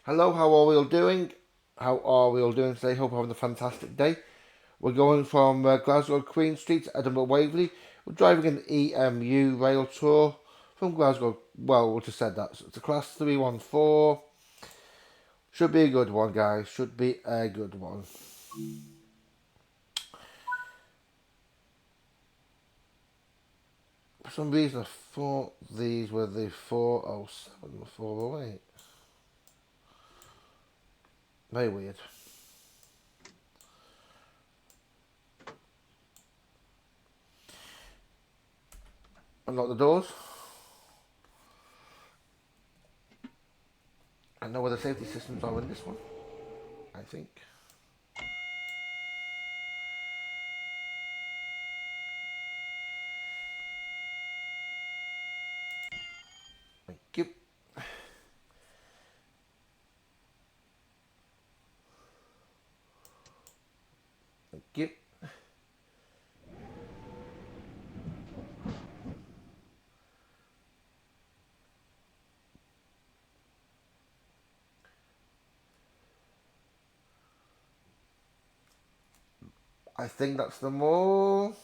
Hello, how are we all doing? How are we all doing today? Hope you're having a fantastic day. We're going from Glasgow Queen Street to Edinburgh Waverley. We're driving an EMU rail tour from Glasgow. Well, we just said that. So it's a class 314. Should be a good one, guys. Should be a good one. For some reason, I thought these were the 407 or 408. Very weird. Unlock the doors. I know where the safety systems are in this one, I think. Thank you. Thank you. I think that's them all.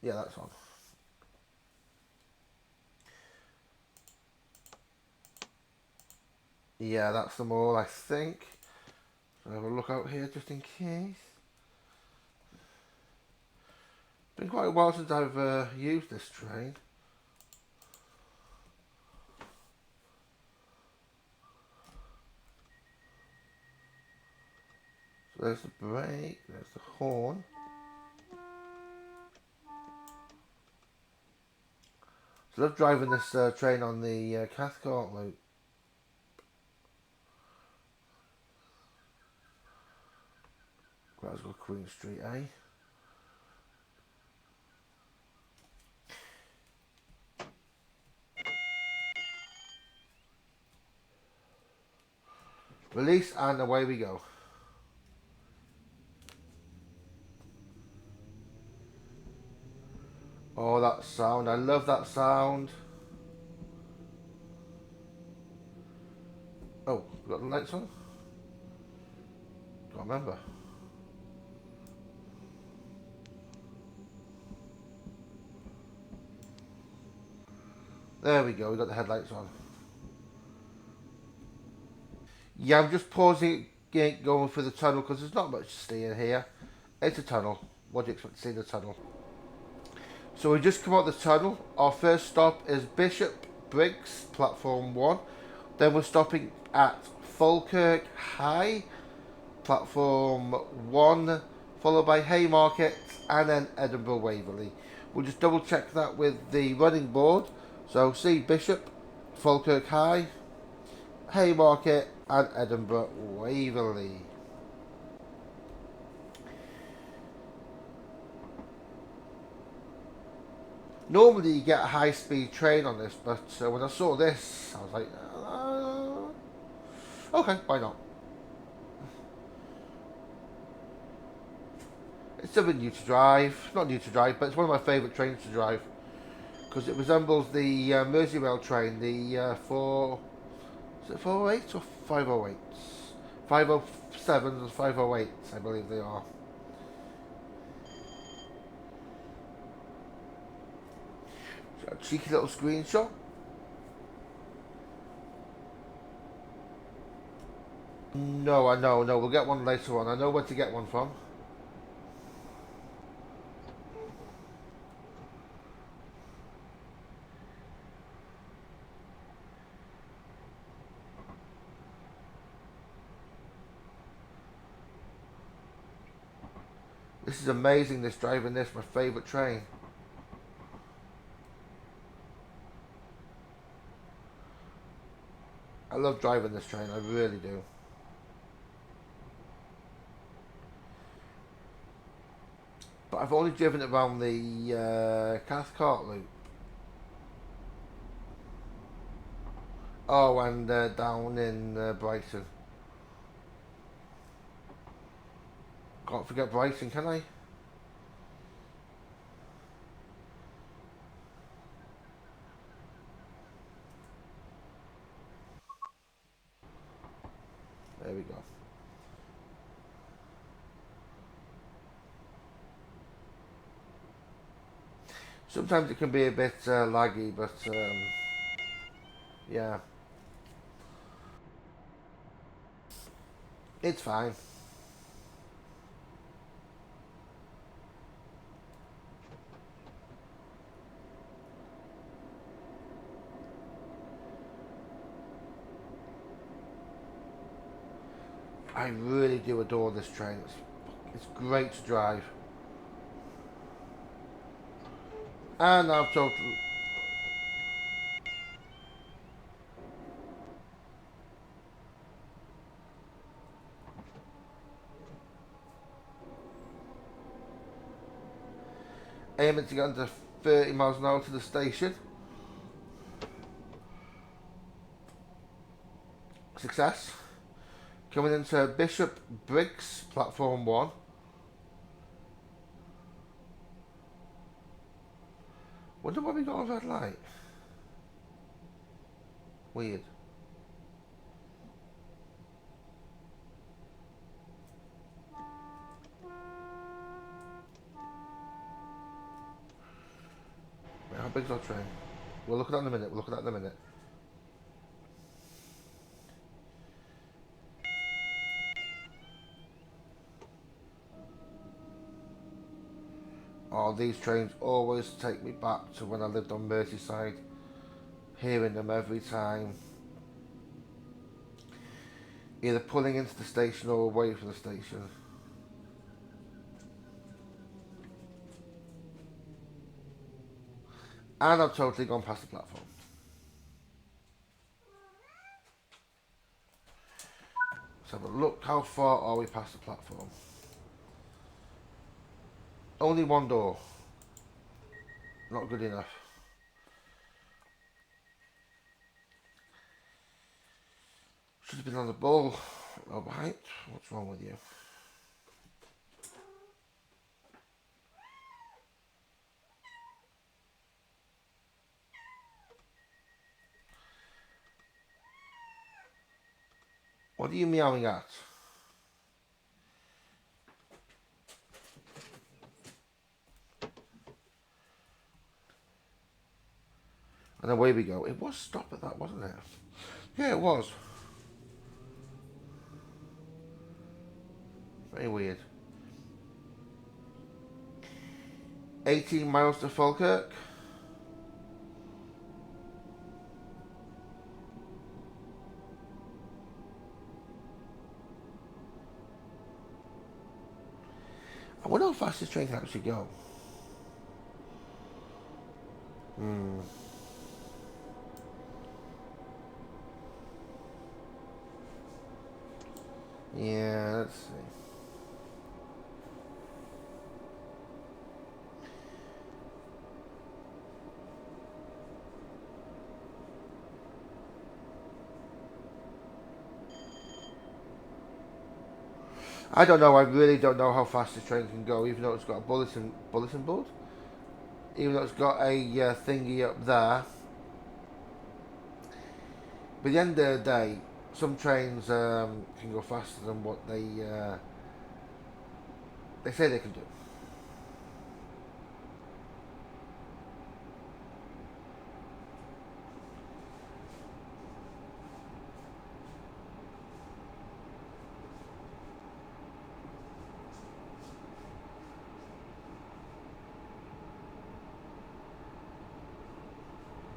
Yeah, that's on. Yeah, that's them all, I think. So have a look out here just in case. Been quite a while since I've used this train. So there's the brake, there's the horn. So I love driving this train on the Cathcart loop. Glasgow Queen Street, eh? Release and away we go. Oh, that sound. I love that sound. Oh, got the lights on? Can't remember. There we go, we got the headlights on. Yeah, I'm just pausing it, going through the tunnel because there's not much to see in here. It's a tunnel. What do you expect to see in the tunnel? So we just come out the tunnel. Our first stop is Bishop Briggs, platform 1. Then we're stopping at Falkirk High, platform 1, followed by Haymarket and then Edinburgh Waverley. We'll just double check that with the running board. So see Bishop, Falkirk High, Haymarket and Edinburgh Waverley. Normally you get a high speed train on this, but when I saw this, I was like, okay, why not? It's something new to drive. Not new to drive, but it's one of my favourite trains to drive because it resembles the Merseyrail train, the 4. Is it 408 or 508s? 507s and 508s, I believe they are. So a cheeky little screenshot. No, I know, no, we'll get one later on. I know where to get one from. This is amazing, this driving this, my favourite train. I love driving this train, I really do. But I've only driven it around the Cathcart loop. Oh, and down in Brighton. Can't forget Brighton, can I? There we go. Sometimes it can be a bit laggy, but yeah, it's fine. I really do adore this train. It's great to drive. And I've totally... aiming to get under 30 miles an hour to the station. Success. Coming into Bishop Briggs, platform 1. Wonder why we got a red light. Weird. Wait, how big's our train? We'll look at that in a minute. We'll look at that in a minute. Oh, these trains always take me back to when I lived on Merseyside. Hearing them every time. Either pulling into the station or away from the station. And I've totally gone past the platform. Let's have a look. How far are we past the platform? Only one door. Not good enough. Should have been on the ball. Alright, what's wrong with you? What are you meowing at? And away we go. It was stop at that, wasn't it? Yeah, it was. Very weird. 18 miles to Falkirk. I wonder how fast this train can actually go. Yeah, let's see. I don't know. I really don't know how fast this train can go, even though it's got a bulletin board. Even though it's got a thingy up there. But at the end of the day, some trains can go faster than what they say they can do.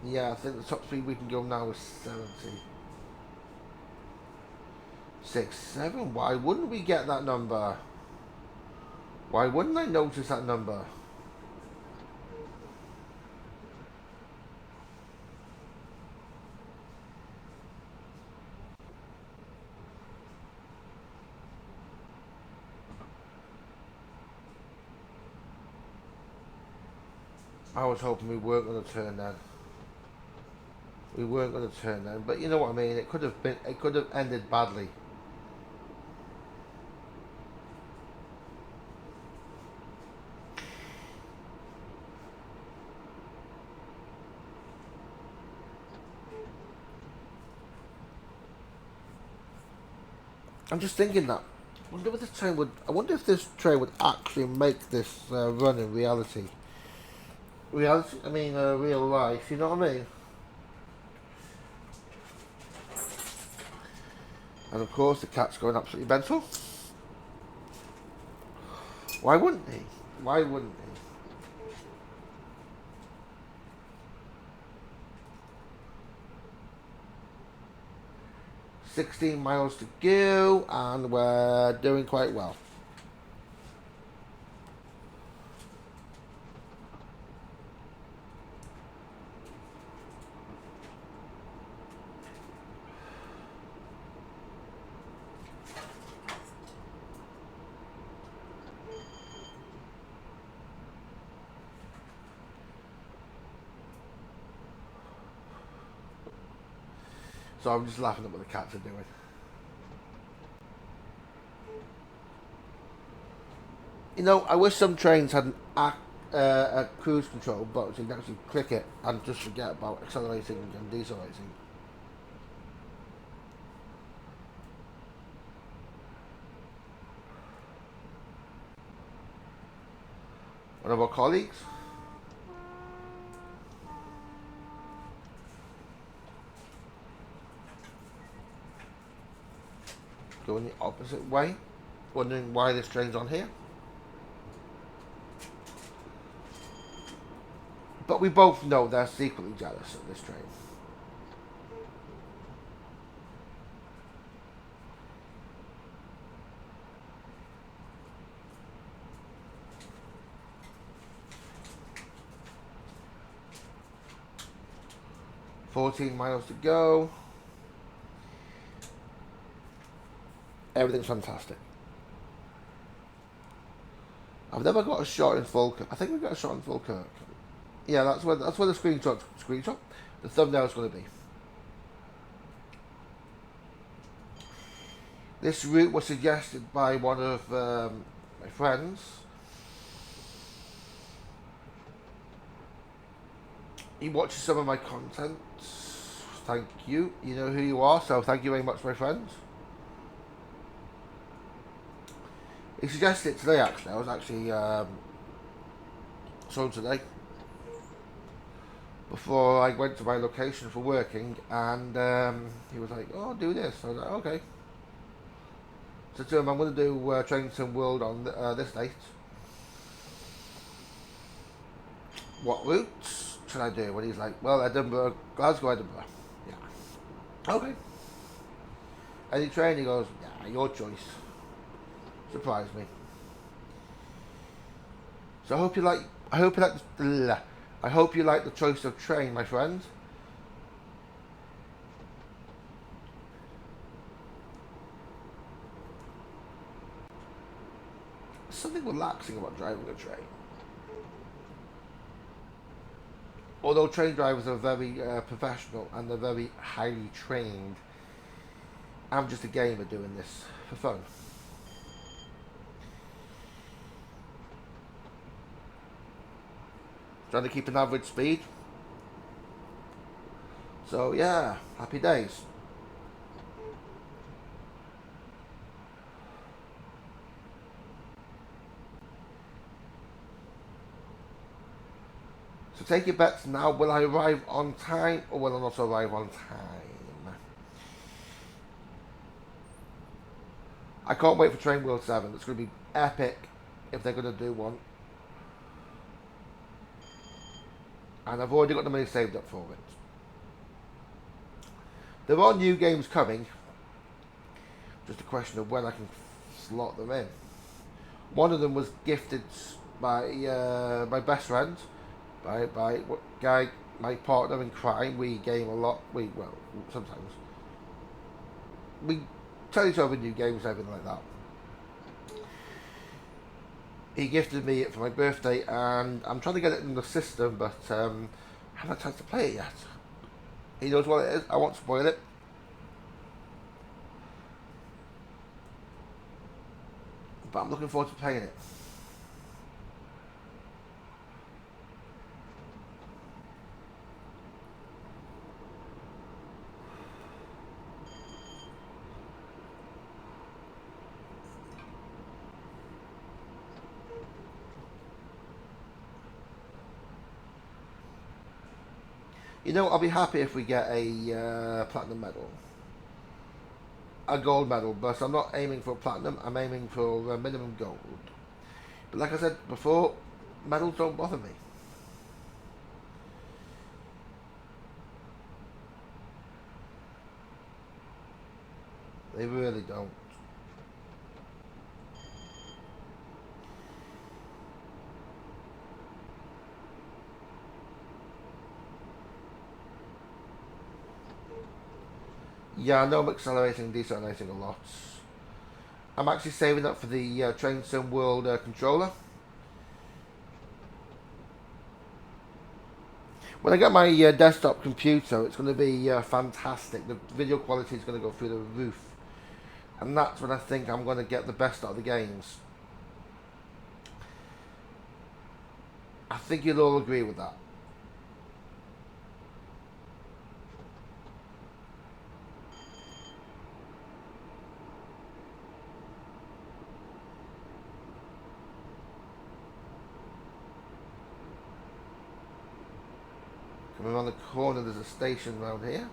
Yeah, I think the top speed we can go now is 70. 7. Why wouldn't we get that number? Why wouldn't I notice that number? I was hoping we weren't going to turn then. We weren't going to turn then, but you know what I mean. It could have been. It could have ended badly. I'm just thinking that. I wonder if this train would actually make this run in reality. Reality? I mean, real life. You know what I mean? And of course, the cat's going absolutely mental. Why wouldn't he? Why wouldn't he? 16 miles to go, and we're doing quite well. So I'm just laughing at what the cats are doing. You know, I wish some trains had a cruise control button so you can actually click it and just forget about accelerating and decelerating. One of our colleagues. Going the opposite way, wondering why this train's on here. But we both know they're secretly jealous of this train. "14 miles to go. Everything's fantastic. I've never got a shot in Falkirk. I think we got a shot in Falkirk. Yeah, that's where the screenshot, the thumbnail is going to be. This route was suggested by one of my friends. He watches some of my content. Thank you. You know who you are, so thank you very much, my friends. He suggested it today, actually. I was actually saw him today before I went to my location for working, and he was like, "Oh, do this." I was like, "Okay." So to him, I'm going to do Trainton World on this date. What routes should I do? And he's like, "Well, Edinburgh, Glasgow, Edinburgh." Yeah. Okay. Any train? He goes, "Yeah, your choice." Surprised me. So I hope you like. I hope you like. I hope you like the choice of train, my friends. There's something relaxing about driving a train. Although train drivers are very professional and they're very highly trained, I'm just a gamer doing this for fun. Trying to keep an average speed. So yeah, happy days. So take your bets now. Will I arrive on time or will I not arrive on time? I can't wait for Train World 7. It's going to be epic if they're going to do one. And I've already got the money saved up for it. There are new games coming. Just a question of when I can slot them in. One of them was gifted by my best friend, by guy, my partner in crime. We game a lot. Well, sometimes we tell each other new games, everything like that. He gifted me it for my birthday, and I'm trying to get it in the system, but I haven't had a chance to play it yet. He knows what it is. I won't spoil it. But I'm looking forward to playing it. You know, I'll be happy if we get a platinum medal, a gold medal, but I'm not aiming for platinum. I'm aiming for minimum gold. But like I said before, medals don't bother me. They really don't. Yeah, I know I'm accelerating and decelerating a lot. I'm actually saving up for the Train Sim World controller. When I get my desktop computer, it's going to be fantastic. The video quality is going to go through the roof. And that's when I think I'm going to get the best out of the games. I think you'll all agree with that. Coming around the corner, there's a station around here.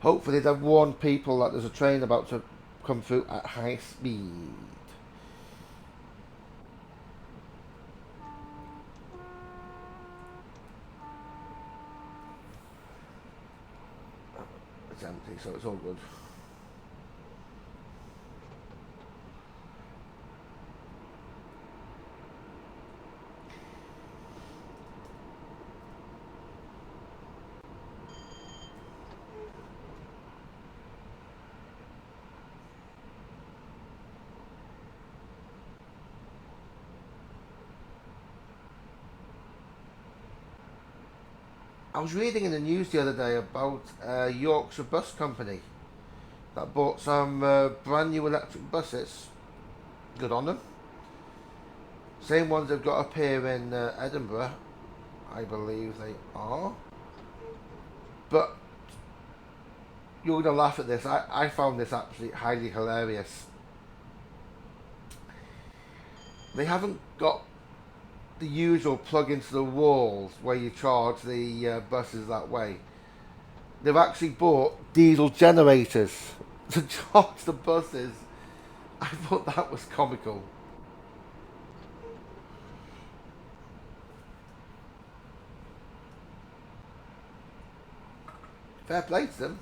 Hopefully they've warned people that there's a train about to come through at high speed. It's empty, so it's all good. I was reading in the news the other day about Yorkshire Bus Company that bought some brand new electric buses. Good on them. Same ones they've got up here in Edinburgh, I believe they are. But you're going to laugh at this. I found this absolutely highly hilarious. They haven't got the usual plug into the walls where you charge the buses that way. They've actually bought diesel generators to charge the buses. I thought that was comical. Fair play to them.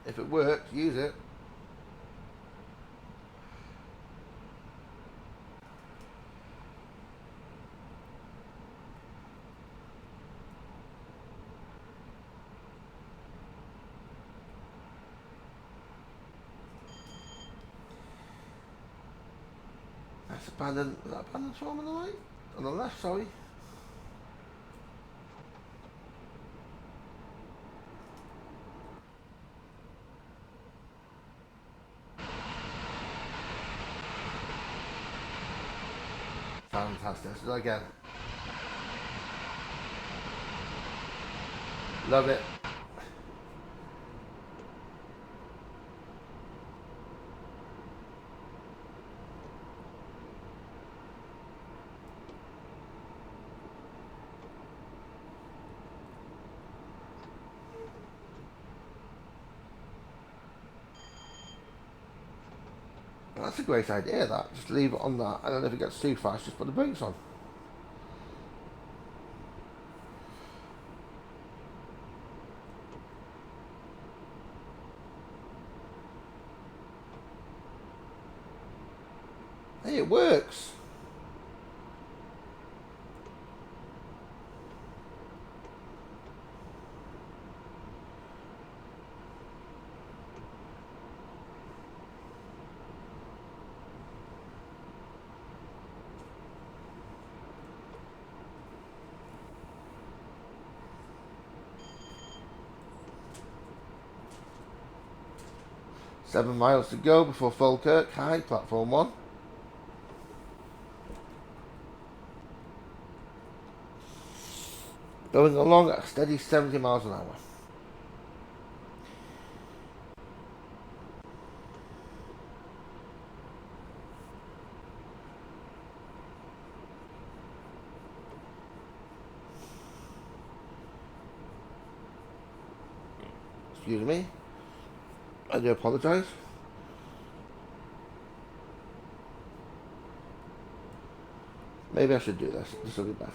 If it works, use it. That's abandoned. Is that abandoned farm on the right? On the left, sorry. Fantastic. Let's do that again. Love it. Well, that's a great idea, that. Just leave it on that. I don't know if it gets too fast, just put the brakes on. Hey, it works. Seven miles to go before Falkirk High, platform 1. Going along at a steady 70 miles an hour. Excuse me. I do apologise. Maybe I should do this. This will be better.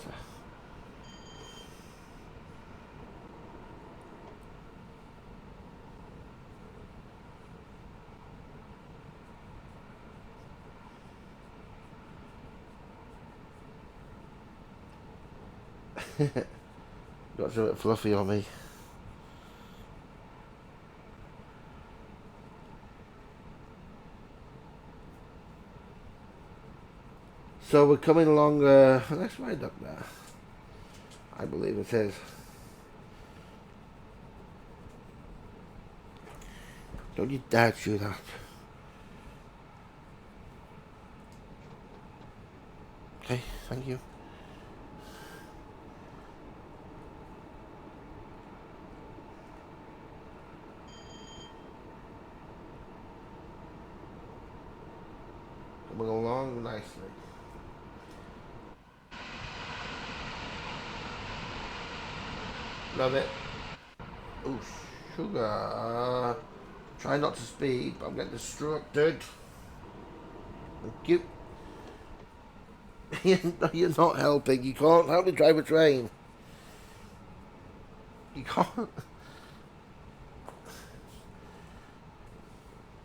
Got a bit fluffy on me. So we're coming along, let's right up there. I believe it is. Don't you dare chew that. Okay, thank you. Coming along nicely. Love it. Oh, sugar. Try not to speed, but I'm getting distracted. Thank you. You're not helping. You can't help me drive a train. You can't.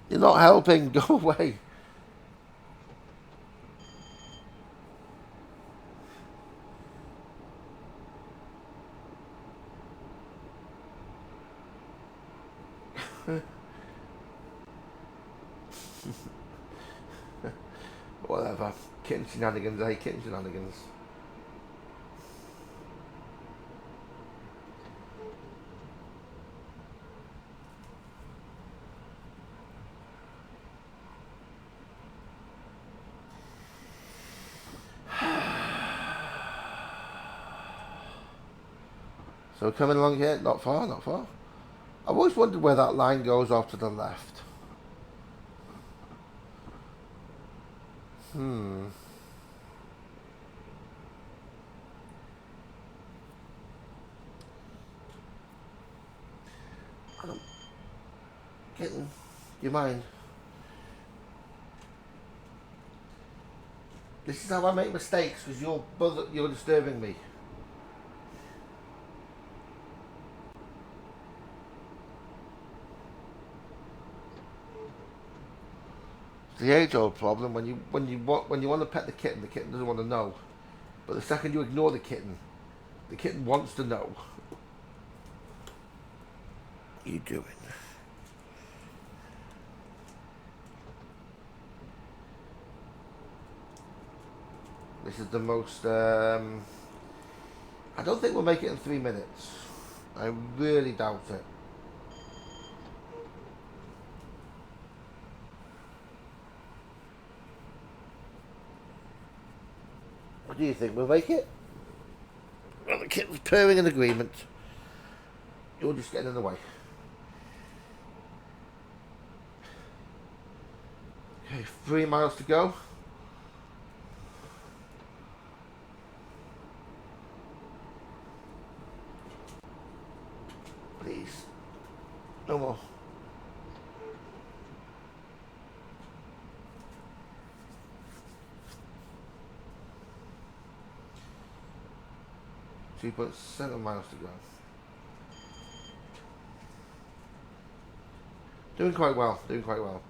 You're not helping. Go away. Whatever. Kitten shenanigans, eh? Kitten shenanigans. So coming along here, not far, not far. I've always wondered where that line goes off to the left. Kitten, do you mind? This is how I make mistakes, because you're disturbing me. It's the age-old problem. When you want to pet the kitten doesn't want to know. But the second you ignore the kitten wants to know. What are you doing? This is the most. I don't think we'll make it in 3 minutes. I really doubt it. What do you think? We'll make it? Well, the kitten's purring in agreement. You're just getting in the way. Okay, 3 miles to go. Please. No more. So 2.7 miles to go. Doing quite well, doing quite well.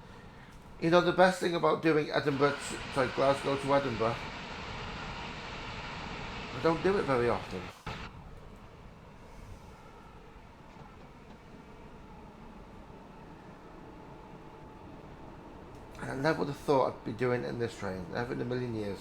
You know, the best thing about doing Glasgow to Edinburgh, I don't do it very often. And I never would have thought I'd be doing it in this train, never in a million years.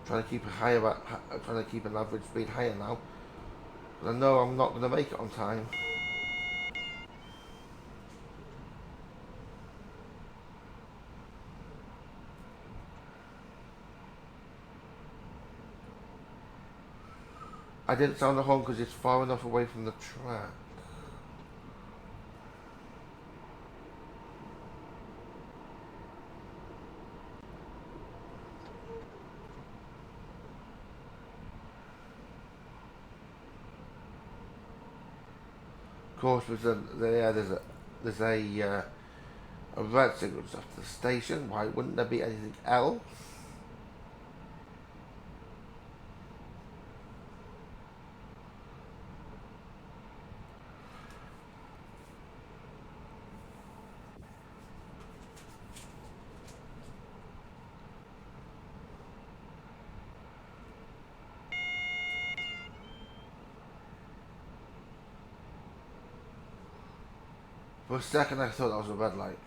Trying to keep trying to keep an average speed higher now. But I know I'm not going to make it on time. I didn't sound the horn because it's far enough away from the track. Of course, there's a red signal just after the station. Why wouldn't there be anything else? For a second, I thought that was a red light.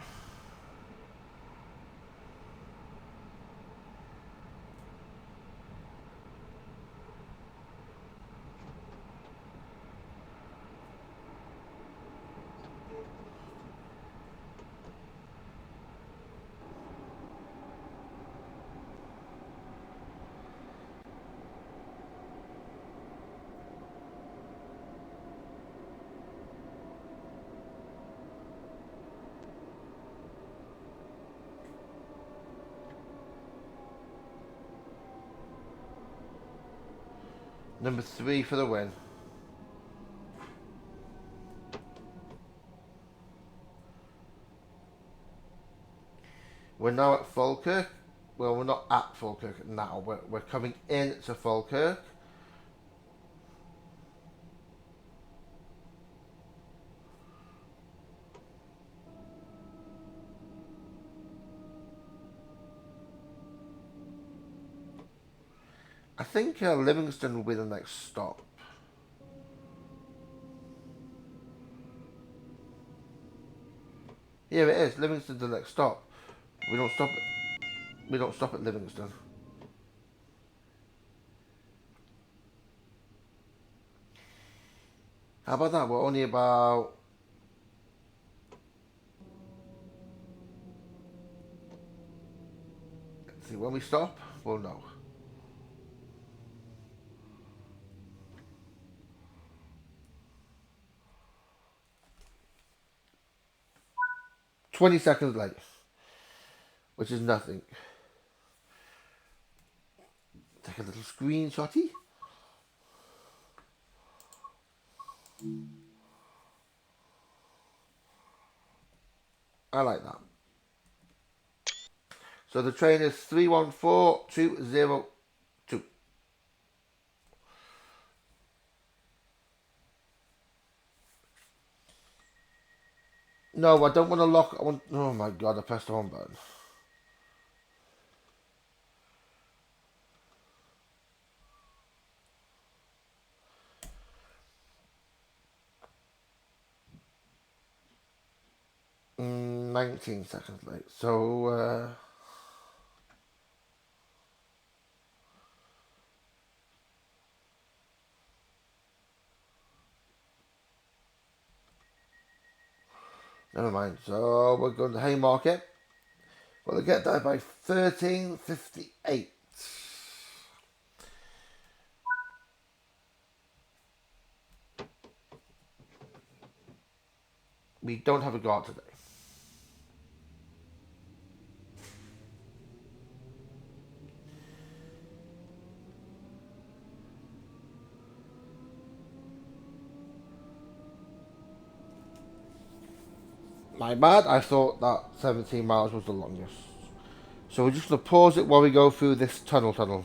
Number 3 for the win. We're now at Falkirk. Well, we're not at Falkirk now. We're coming in to Falkirk. I think Livingston will be the next stop. Here it is. Livingston's the next stop. We don't stop. We don't stop at Livingston. How about that? We're only about. Let's see, when we stop, we'll know. "20 seconds late," which is nothing. Take a little screenshotty. I like that. So the train is 314202. No, I don't want to lock. I want. Oh my god! I pressed the wrong button. Mm, 19 seconds late. So never mind. So we're going to Haymarket. We'll get there by 13:58. We don't have a guard today. My bad. I thought that 17 miles was the longest. So we're just going to pause it while we go through this tunnel. You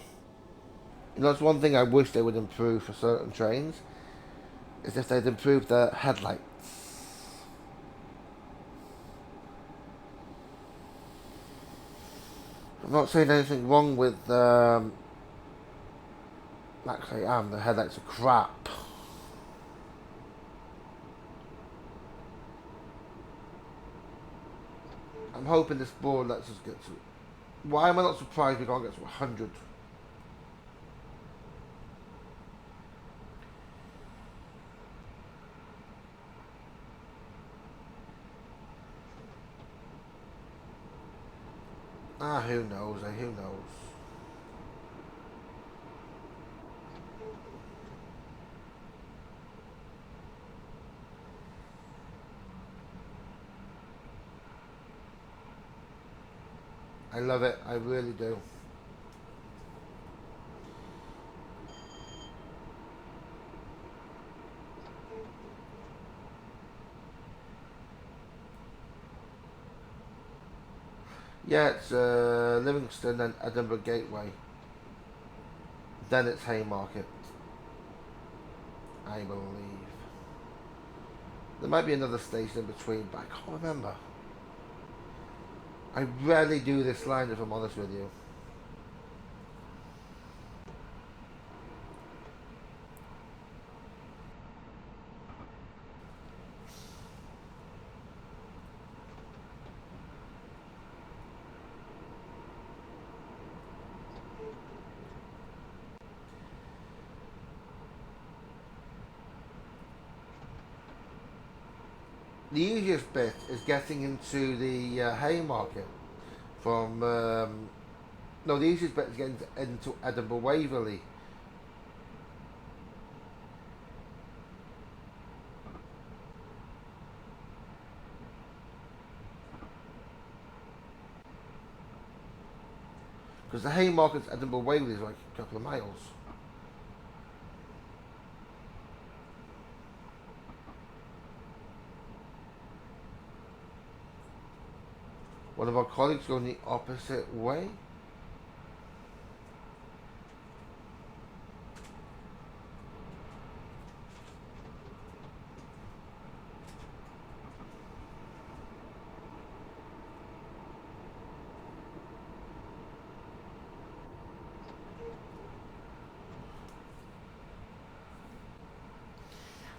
know, that's one thing I wish they would improve for certain trains, is if they'd improve the headlights. I'm not saying anything wrong with actually I am. The headlights are crap. I'm hoping this board lets us get to. Why am I not surprised we can't get to 100? Who knows, who knows? I love it, I really do. Yeah, it's Livingston and Edinburgh Gateway. Then it's Haymarket, I believe. There might be another station in between, but I can't remember. I rarely do this line if I'm honest with you. The easiest bit is getting into the Haymarket from. No, the easiest bit is getting into Edinburgh Waverley. Because the Haymarket to Edinburgh Waverley is like a couple of miles. One of our colleagues going the opposite way.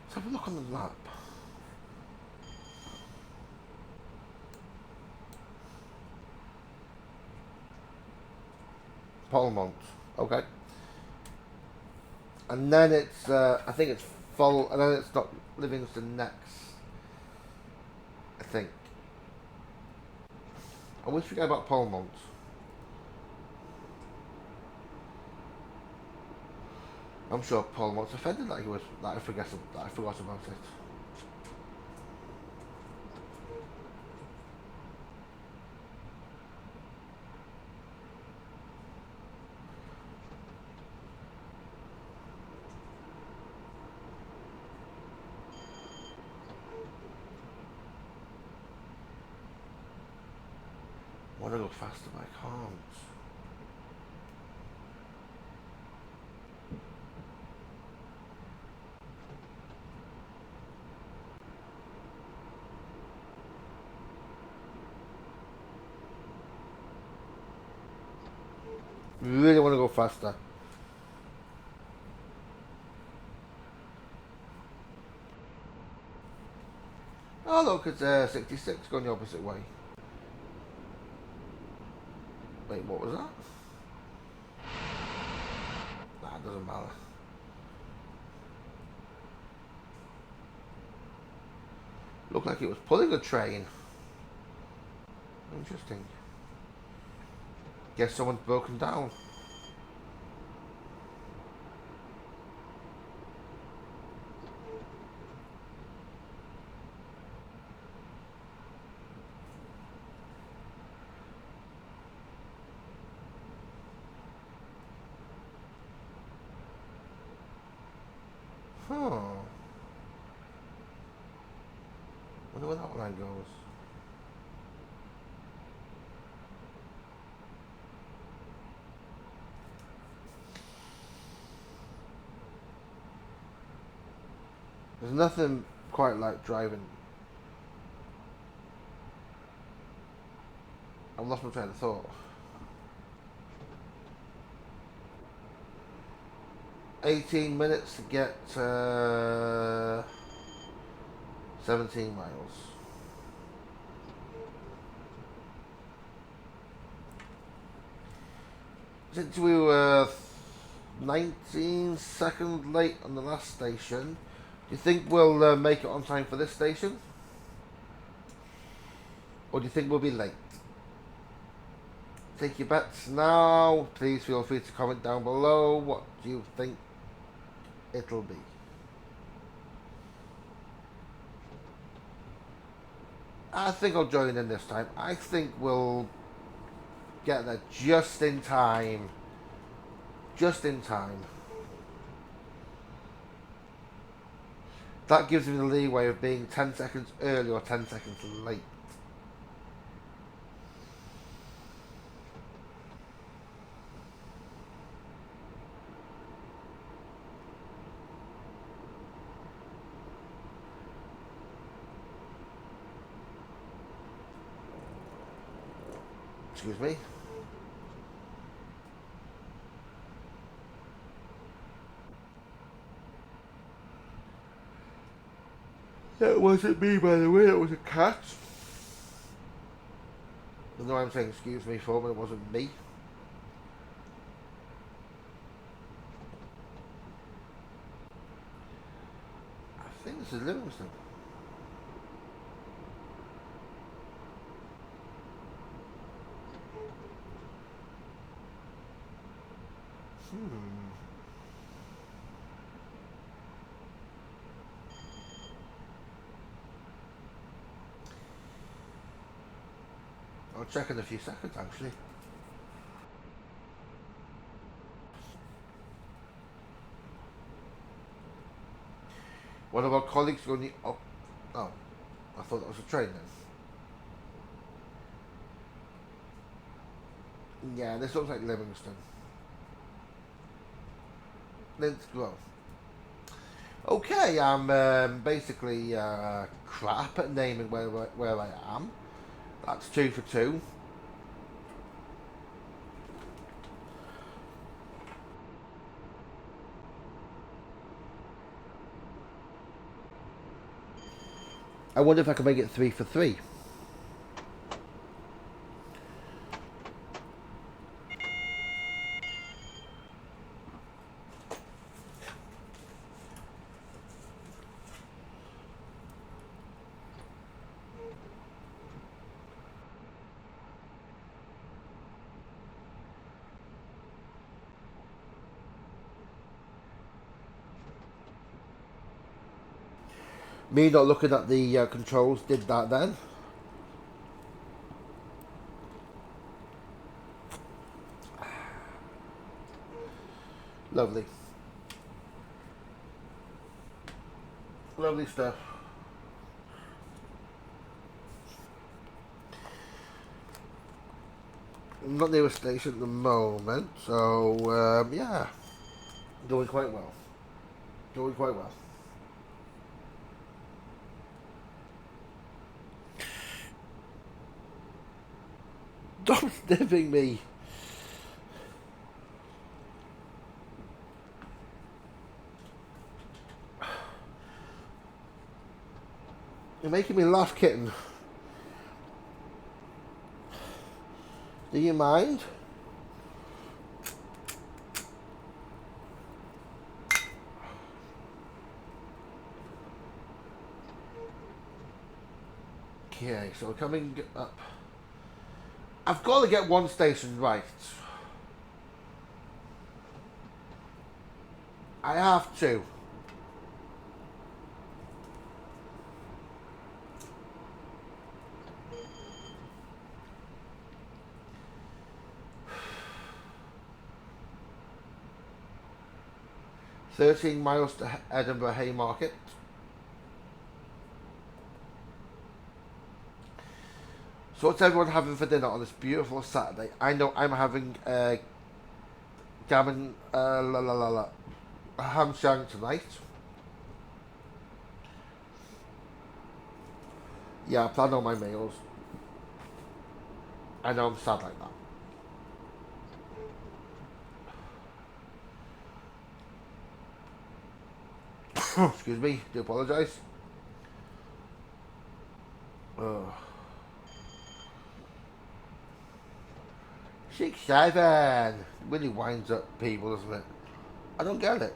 Let's have a look on the map. Polmont. Okay. And then it's, I think it's full, and then it's not Livingston next. I think. I always forget about Polmont. I'm sure Polmont's offended that I forgot about it. I want to go faster, but I can't. Really want to go faster. Oh look, it's 66 going the opposite way. Wait, what was that? Nah, it doesn't matter. Looked like it was pulling a train. Interesting. Guess someone's broken down. Huh. Wonder where that line goes. There's nothing quite like driving. I've lost my train of thought. 18 minutes to get 17 miles. Since we were 19 seconds late on the last station, do you think we'll make it on time for this station? Or do you think we'll be late? Take your bets now. Please feel free to comment down below. What do you think it'll be? I think I'll join in this time. I think we'll get there just in time. Just in time. That gives me the leeway of being 10 seconds early or 10 seconds late. Excuse me. That wasn't me, by the way, it was a cat. I know I'm saying excuse me for, but it wasn't me. I think this is Livingston. I'll check in a few seconds, actually. One of our colleagues going. Oh, oh, I thought that was a train then. Yeah, this looks like Livingston. Let's go. Okay, I'm basically crap at naming where I am. That's 2 for 2. I wonder if I can make it 3 for 3. Me not looking at the controls did that then. Lovely. Lovely stuff. I'm not near a station at the moment, so yeah, doing quite well. Doing quite well. Stop sniffing me. You're making me laugh, kitten. Do you mind? Okay, so we're coming up. I've got to get one station right. I have to. "13 miles to Edinburgh Haymarket." So what's everyone having for dinner on this beautiful Saturday? I know I'm having gammon, a ham shank tonight. Yeah, I plan all my meals. I know I'm sad like that. Excuse me, do apologise. Oh. 6-7 really winds up people, doesn't it? I don't get it.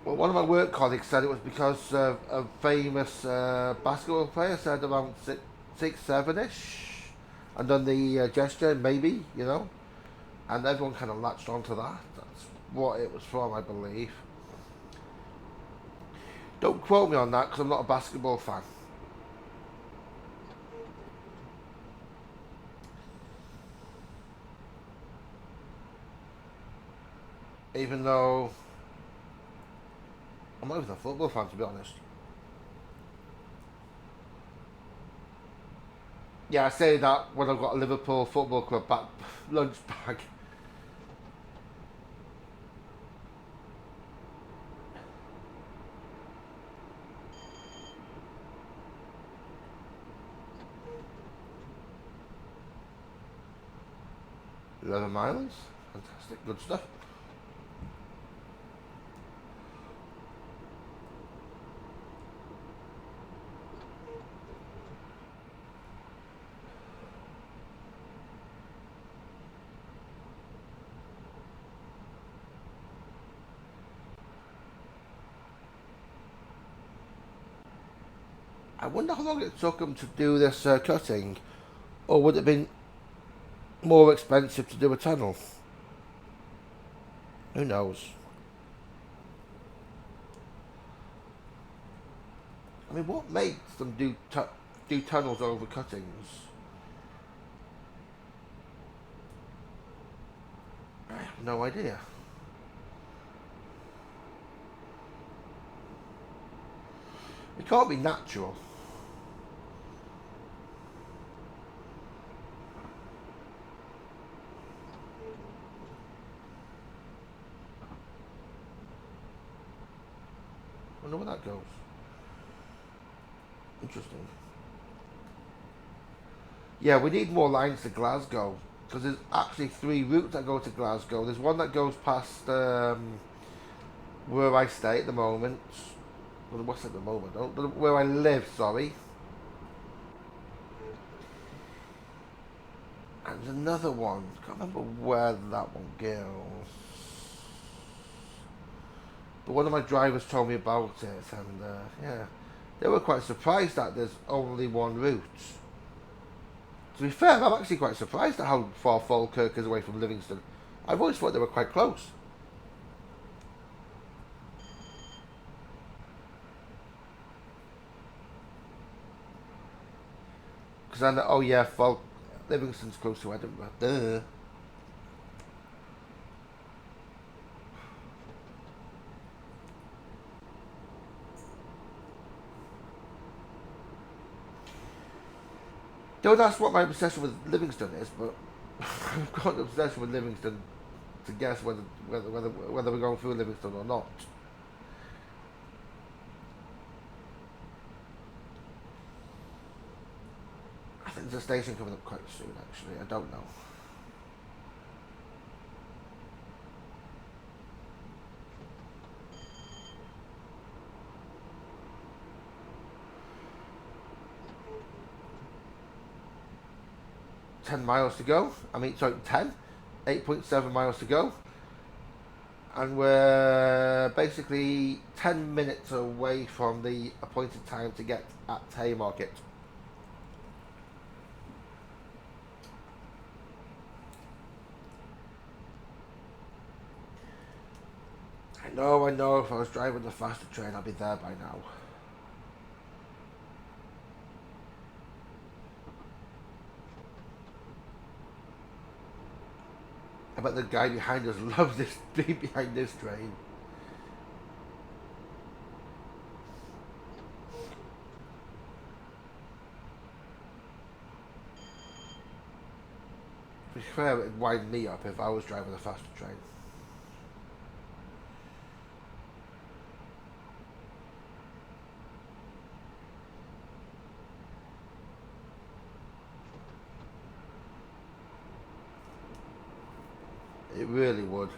Well, one of my work colleagues said it was because a famous basketball player said around 6-7-ish, and done the gesture, maybe, you know, and everyone kind of latched onto that. That's what it was from, I believe. Don't quote me on that because I'm not a basketball fan. Even though I'm not even a football fan, to be honest. Yeah, I say that when I've got a Liverpool Football Club lunch bag. 11 miles. Fantastic, good stuff. I wonder how long it took them to do this cutting, or would it have been more expensive to do a tunnel? Who knows? I mean, what makes them do tunnels over cuttings? I have no idea. It can't be natural. I wonder where that goes. Interesting. Yeah, we need more lines to Glasgow, because there's actually 3 routes that go to Glasgow. There's one that goes past where I stay at the moment. Well, what's at the moment? Where I live, sorry. And there's another one. Can't remember where that one goes. But one of my drivers told me about it, and yeah, they were quite surprised that there's only one route. To be fair, I'm actually quite surprised at how far Falkirk is away from Livingston. I've always thought they were quite close. Because I know, oh yeah, Livingston's close to Edinburgh. Duh. Don't ask what my obsession with Livingston is, but I've got an obsession with Livingston to guess whether we're going through Livingston or not. I think there's a station coming up quite soon, actually. I don't know. $10 miles to go. I mean, sorry, 8.7 miles to go. And we're basically 10 minutes away from the appointed time to get at Haymarket. I know, if I was driving the faster train, I'd be there by now. I bet the guy behind us loves this being behind this train. To be fair, it'd wind me up if I was driving a faster train. It really would.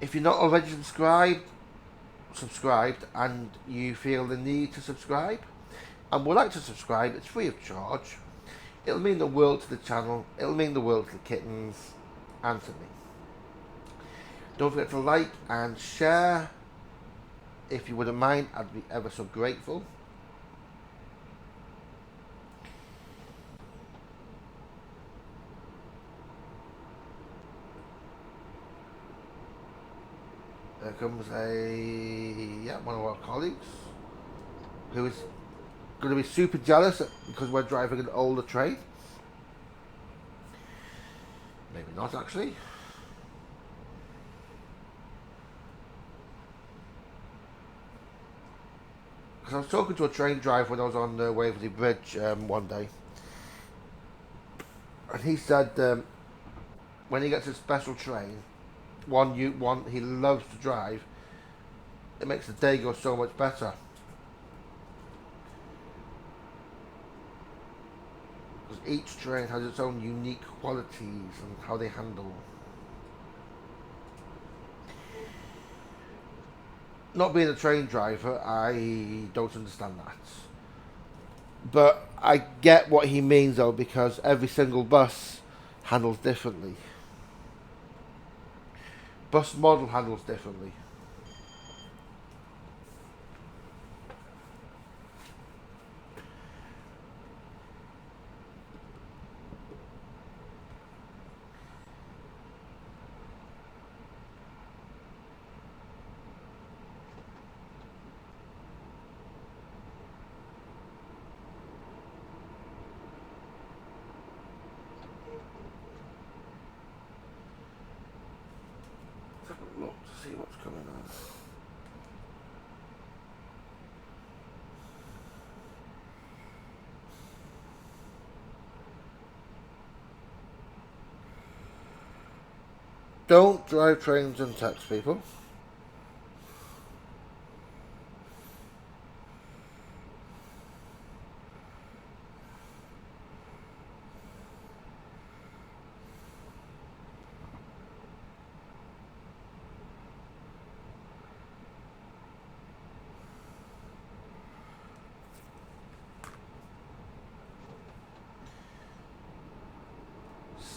If you're not already subscribed and you feel the need to subscribe and would like to subscribe, it's free of charge. It'll mean the world to the channel, it'll mean the world to the kittens and to me. Don't forget to like and share. If you wouldn't mind, I'd be ever so grateful. There comes one of our colleagues who is going to be super jealous because we're driving an older train. Maybe not, actually. Because I was talking to a train driver when I was on the Waverley Bridge one day, and he said when he gets a special train, one he loves to drive, it makes the day go so much better. Each train has its own unique qualities and how they handle. Not being a train driver, I don't understand that. But I get what he means though, because every single bus handles differently. Bus model handles differently. Let's have a look to see what's coming on. Don't drive trains and text people.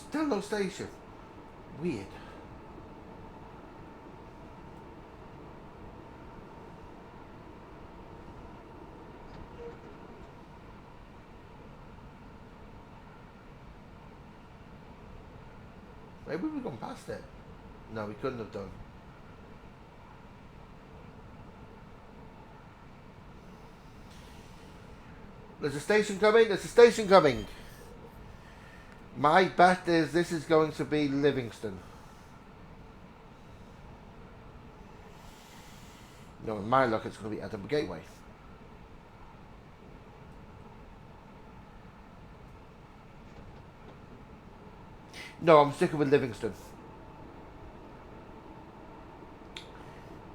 Still no station. Weird. Maybe we've gone past it. No, we couldn't have done. There's a station coming. There's a station coming. My bet is this is going to be Livingston. No, in my luck, it's going to be Edinburgh Gateway. No, I'm sticking with Livingston.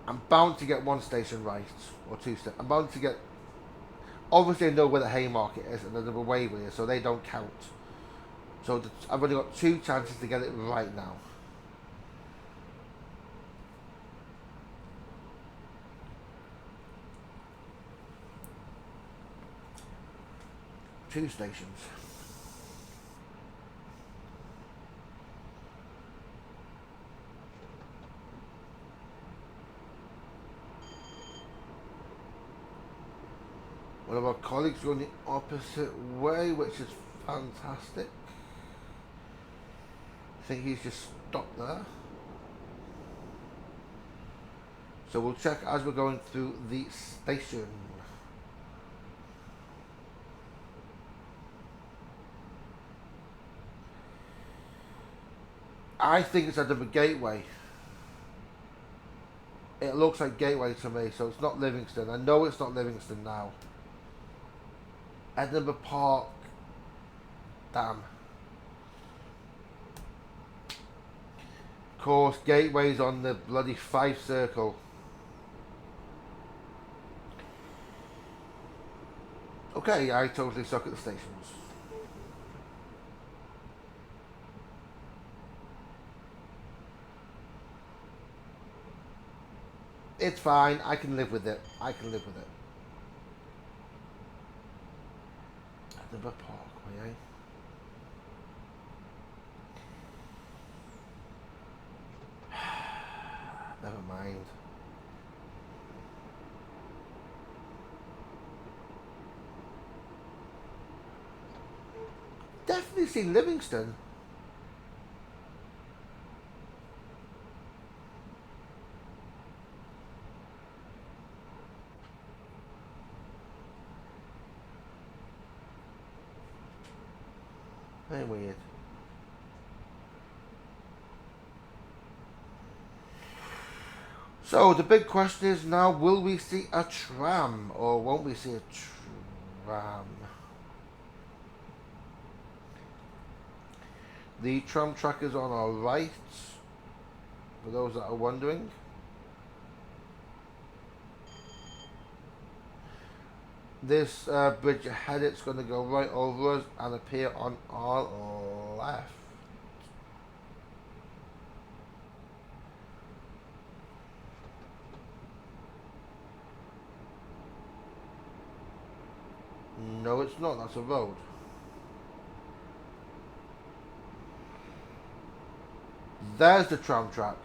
I'm bound to get one station right, or two stations. I'm bound to get... Obviously, I know where the Haymarket is and Edinburgh Waverley is, so they don't count. So I've only got two chances to get it right now. Two stations. One of our colleagues going the opposite way, which is fantastic. I think he's just stopped there. So we'll check as we're going through the station. I think it's Edinburgh Gateway. It looks like Gateway to me, so it's not Livingston. I know it's not Livingston now. Edinburgh Park. Damn. Of course, Gateway's on the bloody Fife Circle. Okay, I totally suck at the stations. It's fine, I can live with it. I can live with it. Edinburgh Parkway, eh? Never mind. Definitely seen Livingston. Very weird. So the big question is now, will we see a tram or won't we see a tram? The tram track is on our right, for those that are wondering. This bridge ahead, it's going to go right over us and appear on our left. No, it's not. That's a road. There's the tram tracks.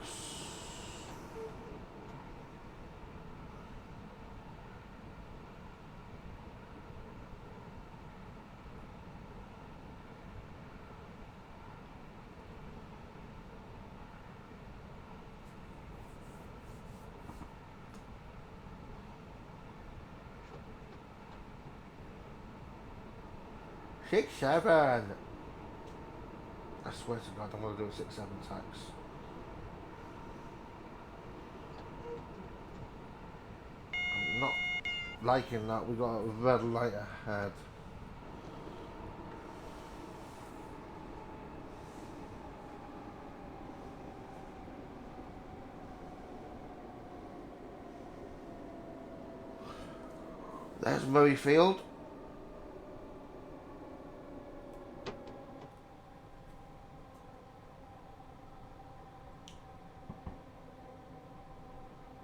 Six, seven. I swear to God, I'm going to do a 6-7 tax. I'm not liking that. We got a red light ahead. There's Murrayfield.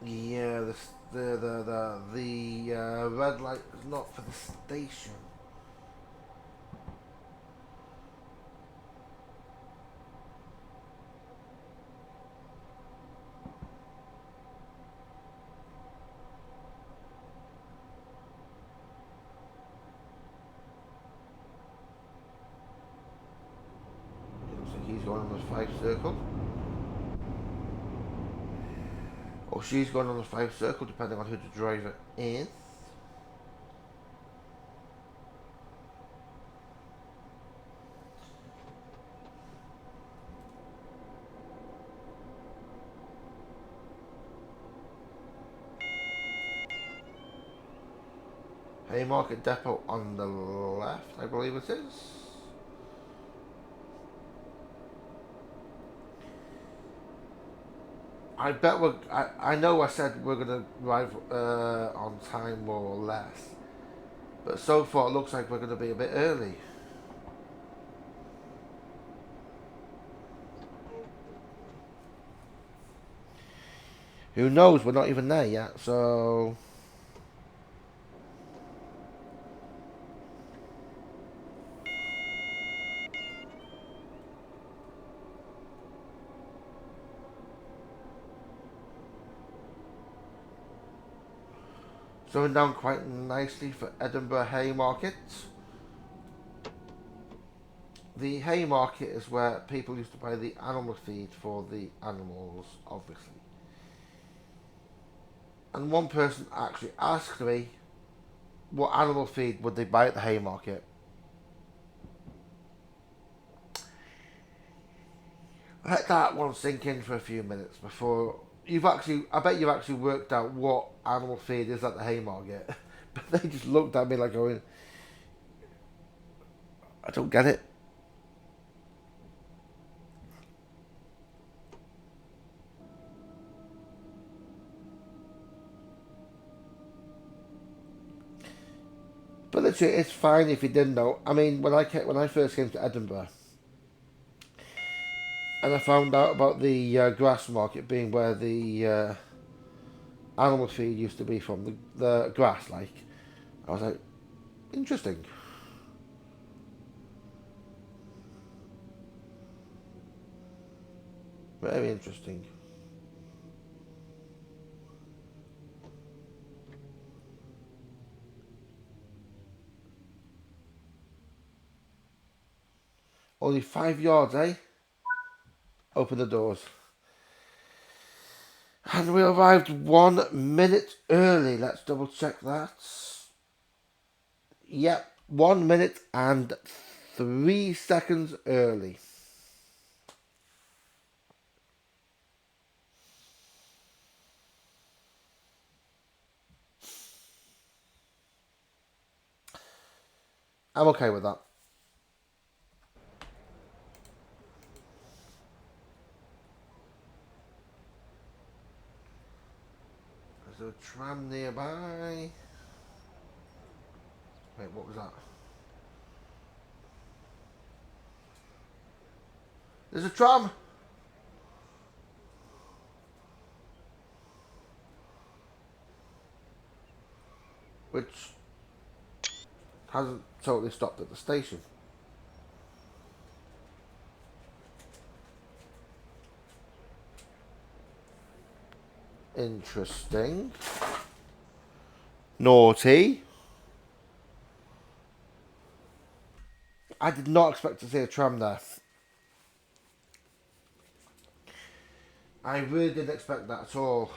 Yeah, the red light is not for the station. Looks like he's going on the 5 circle. Or she's going on the 5 circle, depending on who the driver is. Haymarket Depot on the left, I believe it is. I bet I know I said we're going to arrive on time more or less. But so far it looks like we're going to be a bit early. Who knows? We're not even there yet, so... Slowing down quite nicely for Edinburgh Haymarket. The Haymarket is where people used to buy the animal feed for the animals, obviously. And one person actually asked me what animal feed would they buy at the Haymarket. Let that one sink in for a few minutes before I bet you've actually worked out what animal feed is at the Haymarket. But they just looked at me like going, I don't get it. But literally, it's fine if you didn't know. I mean, when I first came to Edinburgh, and I found out about the grass market being where the animal feed used to be from, the grass, like, I was like, interesting. Very interesting. Only 5 yards, eh? Open the doors. And we arrived 1 minute early. Let's double check that. Yep, 1 minute and 3 seconds early. I'm okay with that. There's a tram nearby. Wait, what was that? There's a tram! Which hasn't totally stopped at the station. Interesting. Naughty. I did not expect to see a tram there. I really didn't expect that at all.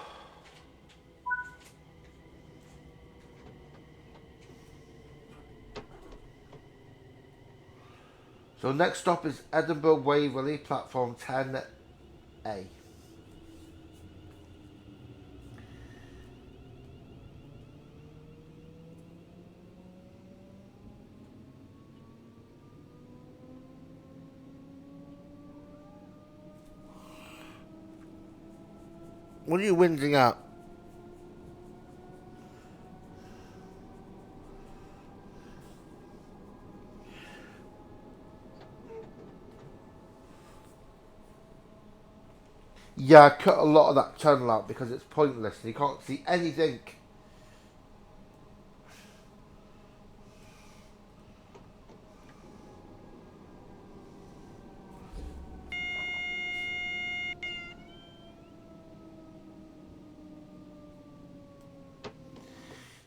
So next stop is Edinburgh Waverley, platform 10A. What are you whinging at? Yeah, I cut a lot of that tunnel out because it's pointless and you can't see anything.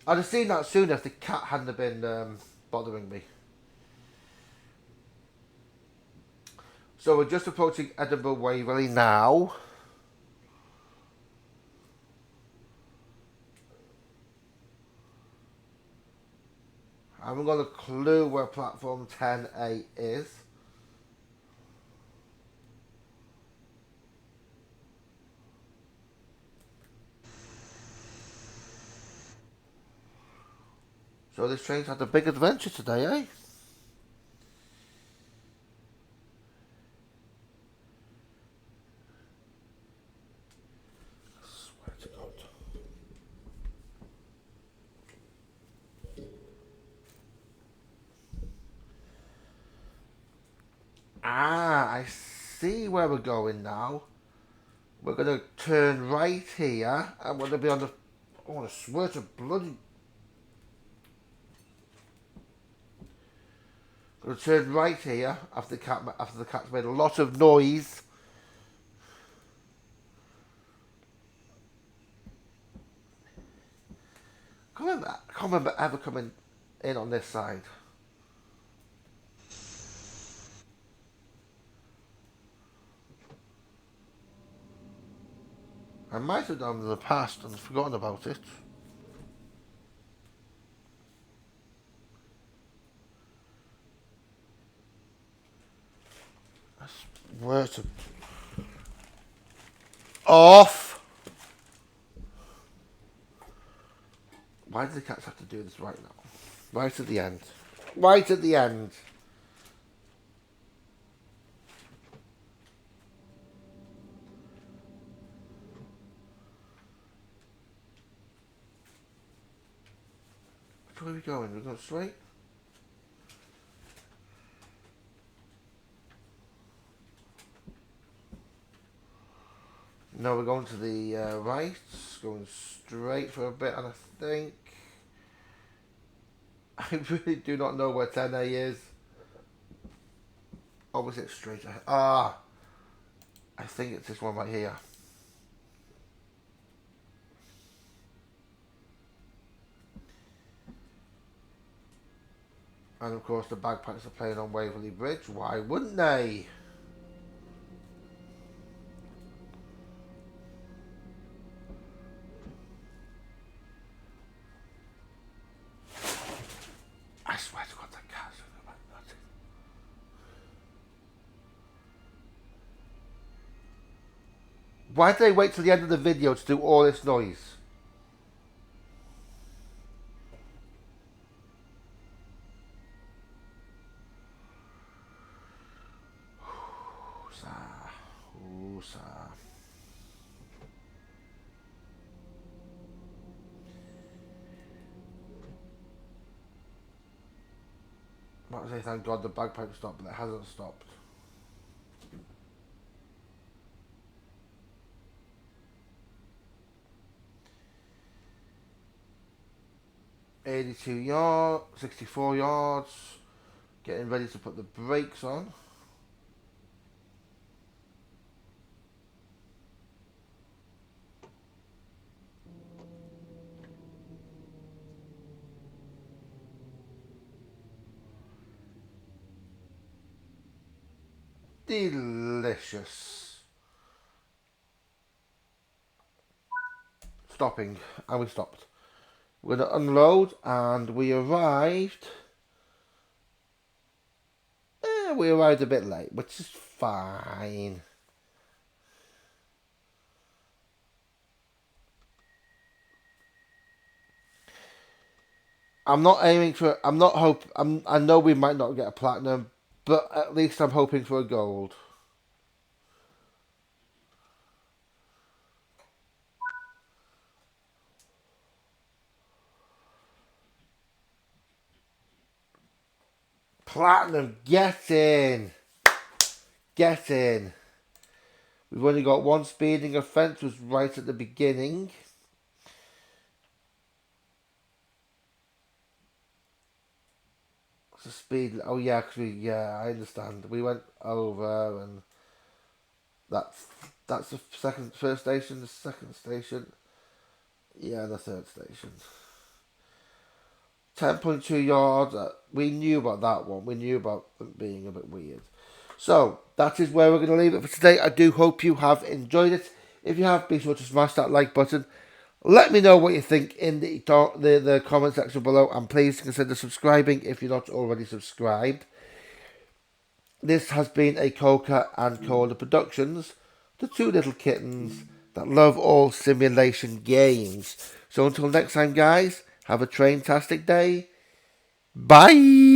I'd have seen that sooner if the cat hadn't been bothering me. So we're just approaching Edinburgh Waverley now. I haven't got a clue where platform 10A is. So this train's had a big adventure today, eh? I swear to God. Ah, I see where we're going now. We're going to turn right here and we're going to be on the... Oh, I swear to bloody... Going to turn right here after the cat's made a lot of noise. I can't remember ever coming in on this side. I might have done in the past and forgotten about it. I swear to... Off! Why do the cats have to do this right now? Right at the end. Right at the end. Which way are we going? We're going straight? No, we're going to the right. Going straight for a bit, and I think... I really do not know where 10A is. Or was it straight ahead? Ah! I think it's this one right here. And of course the bagpipes are playing on Waverley Bridge. Why wouldn't they? I swear to God, that cat's about nothing. Why did they wait till the end of the video to do all this noise? I say thank God the bagpipe stopped, but it hasn't stopped. £82, 64 yards. Getting ready to put the brakes on. Delicious. Stopping, and we stopped. We're going to unload, and we arrived. We arrived a bit late, which is fine. I'm not aiming for. I'm not hope. I know we might not get a platinum, but at least I'm hoping for a gold. Platinum, get in. Get in. We've only got one speeding offence, was right at the beginning. It's a speed. Oh yeah, I understand. We went over, and that's the first station, the second station. Yeah, the third station. 10.2 yards. We knew about that one. We knew about it being a bit weird. So, that is where we're going to leave it for today. I do hope you have enjoyed it. If you have, be sure to smash that like button. Let me know what you think in the comment section below. And please consider subscribing if you're not already subscribed. This has been a Coca and Cola Productions. The two little kittens that love all simulation games. So until next time, guys, have a train-tastic day. Bye!